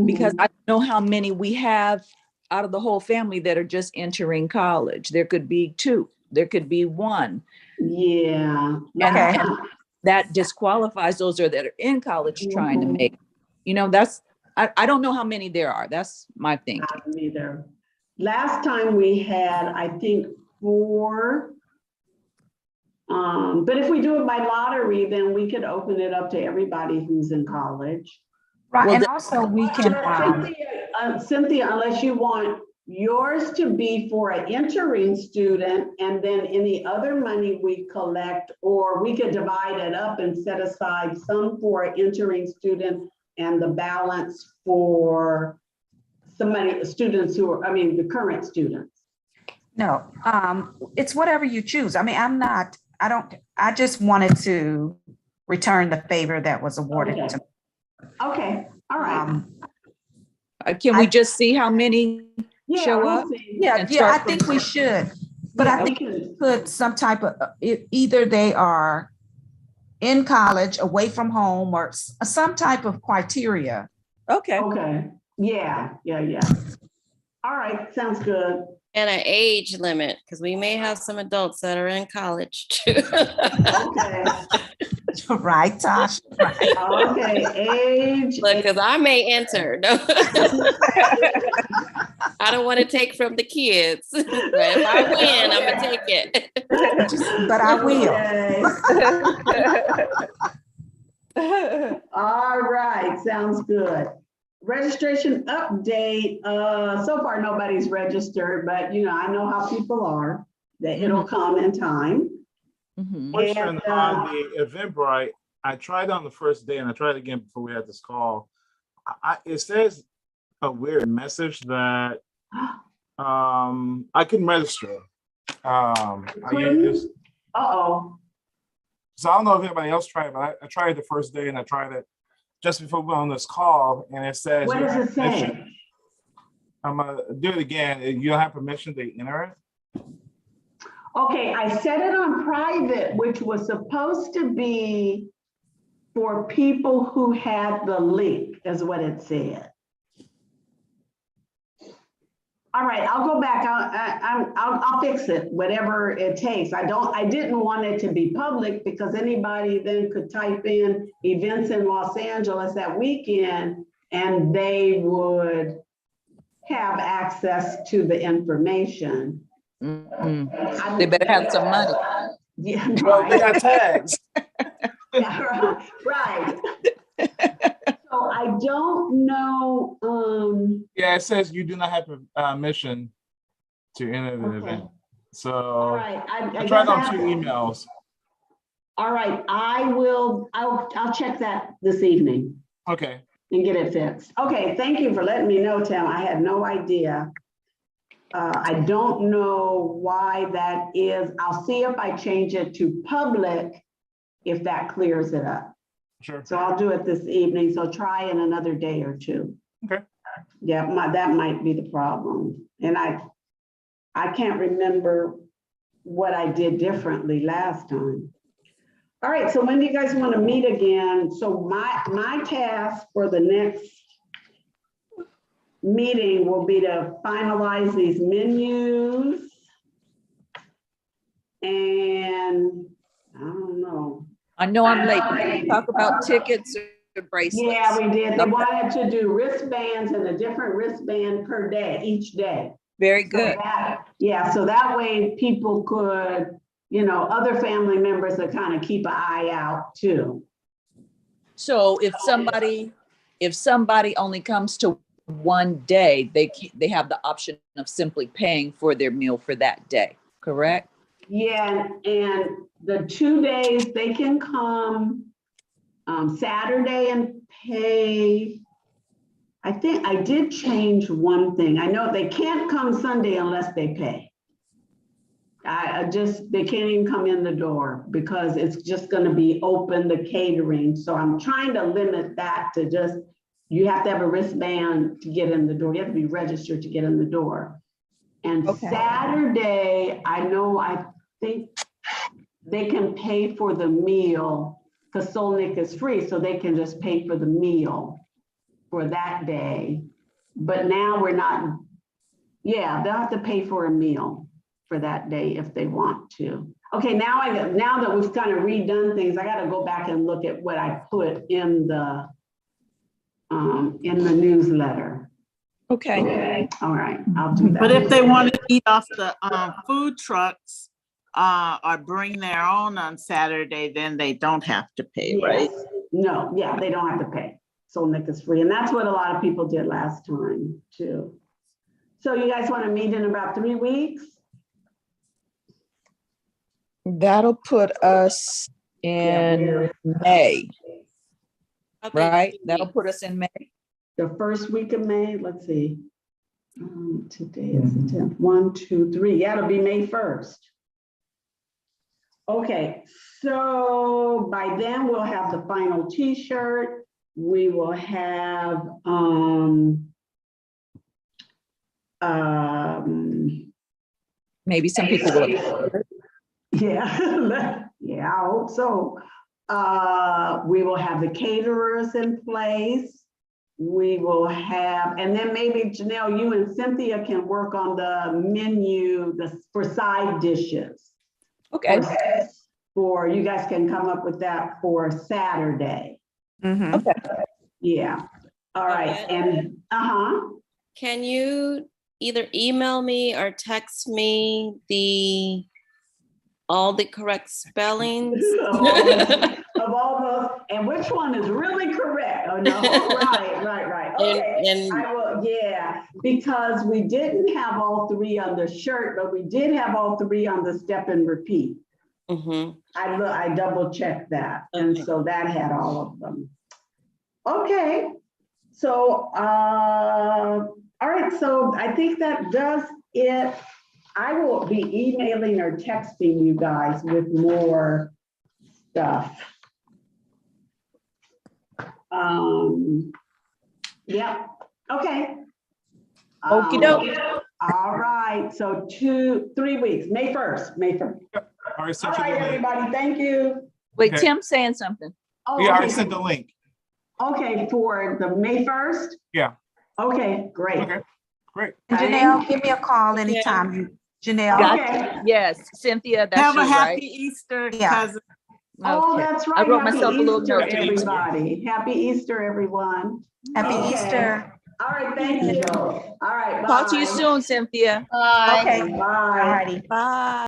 Because Mhm. I don't know how many we have out of the whole family that are just entering college. There could be 2, there could be 1. Yeah. Okay. That disqualifies those that are in college trying to Mhm. make, that's, I don't know how many there are. That's my thinking. Neither. Last time we had, I think, 4. But if we do it by lottery, then we could open it up to everybody who's in college. Right, Well, and then- also we can, Cynthia, unless you want yours to be for an entering student and then any other money we collect, or we could divide it up and set aside some for an entering student and the balance for somebody, students who are, the current students. no, it's whatever you choose. I mean, I just wanted to return the favor that was awarded Okay. to me. Okay, all right. Can we just see how many show we'll up? see. Yeah, And I start think from we there. should, but I Yeah, we think can. put some type of, either they are in college, away from home, or some type of criteria. Okay. Okay, yeah. All right, sounds good. And an age limit, because we may have some adults that are in college too. Okay, Right, Tosh? Right. okay, age. Look, because I may enter. No. I don't want to take from the kids. But if I win, I'm gonna take it. But I will. Okay. All right, sounds good. Registration update. So far nobody's registered, but I know how people are, that it'll come in time. Mhm. Question And, on the Eventbrite. I tried on the first day and I tried again before we had this call. It says a weird message that I can register. Uh-oh. So I don't know if anybody else tried it, but I tried it the first day and I tried it just before we went on this call, and it says What you does have it say? permission. I'm gonna do it again. You don't have permission to enter it. Okay, I set it on private, which was supposed to be for people who had the link, is what it said. All right, I'll go back. I'll fix it, whatever it takes. I didn't want it to be public because anybody then could type in events in Los Angeles that weekend and they would have access to the information. Mhm. They better have some money. Yeah, Well, they right. got tags. Yeah, right. So I don't know, Yeah, it says you do not have permission to enter the Okay. event. all So right. I guess tried I on have 2 to- emails. All right, I'll check that this evening Okay. and get it fixed. Okay, thank you for letting me know, Tim. I had no idea. I don't know why that is. I'll see if I change it to public, if that clears it up. Sure. So I'll do it this evening, so try in another day or 2. Okay. Yeah, that might be the problem. And I can't remember what I did differently last time. All right, so when do you guys want to meet again? So my task for the next meeting will be to finalize these menus. And I don't know. I know I'm late. Did we talk about tickets or bracelets? Yeah, we did. They wanted to do wristbands and a different wristband per day, each day. Very So good. so that way people could, other family members that kind of keep an eye out too. So if somebody only comes to one day, they have the option of simply paying for their meal for that day, correct? Yeah, and the 2 days they can come Saturday and pay. I think I did change one thing. I know they can't come Sunday unless they pay. they can't even come in the door because it's just gonna be open, the catering. So I'm trying to limit that to just, you have to have a wristband to get in the door. You have to be registered to get in the door. And Okay. Saturday, I think they can pay for the meal because Solnick is free, so they can just pay for the meal for that day. But now we're not, yeah, they'll have to pay for a meal for that day if they want to. Okay, now that we've kind of redone things, I got to go back and look at what I put in the newsletter. Okay. All right, I'll do that. But if they want to eat off the food trucks or bring their own on Saturday, then they don't have to pay, right? Yes. No, yeah, they don't have to pay. Solnick is free. And that's what a lot of people did last time too. So you guys want to meet in about 3 weeks? That'll put us in May, right? That'll put us in May. The first week of May, let's see. Today is the 10th. 1, 2, 3. Yeah, it'll be May 1st. Okay, so by then we'll have the final t-shirt. We will have Maybe some people will. yeah, yeah, I hope so. We will have the caterers in place. We will have, and then maybe Janelle, you and Cynthia can work on the menu for side dishes. Okay. For you guys can come up with that for Saturday. Mhm. Okay. Yeah. All right. Okay. And Can you either email me or text me all the correct spellings? of all those, and which one is really correct? Oh no, right. Okay. And I will, yeah, because we didn't have all 3 on the shirt, but we did have all 3 on the step and repeat. mhm. I double checked that, and Okay. so that had all of them. Okay, so all right, so I think that does it. I will be emailing or texting you guys with more stuff. Yep. Okay. Okey doke. All right. So 3 weeks. May 1st. May 1st. I already All sent you right, the link. everybody. Thank you. Wait, Okay. Tim's saying something. Oh, Yeah, I already okay. sent the link. Okay, for the May 1st? Yeah. Okay, great. Okay, great. And Janelle, give me a call anytime. Janelle, Okay. Yes, Cynthia, that's Have you, a happy right? Easter, Yeah. cousin. Oh, Okay. that's I right. wrote Happy myself a little Easter, note to each. everybody. Happy Easter, everyone. happy Okay. Easter. All right, thank you. All right, bye. Talk to you soon, Cynthia. Okay, Bye. all righty. Bye.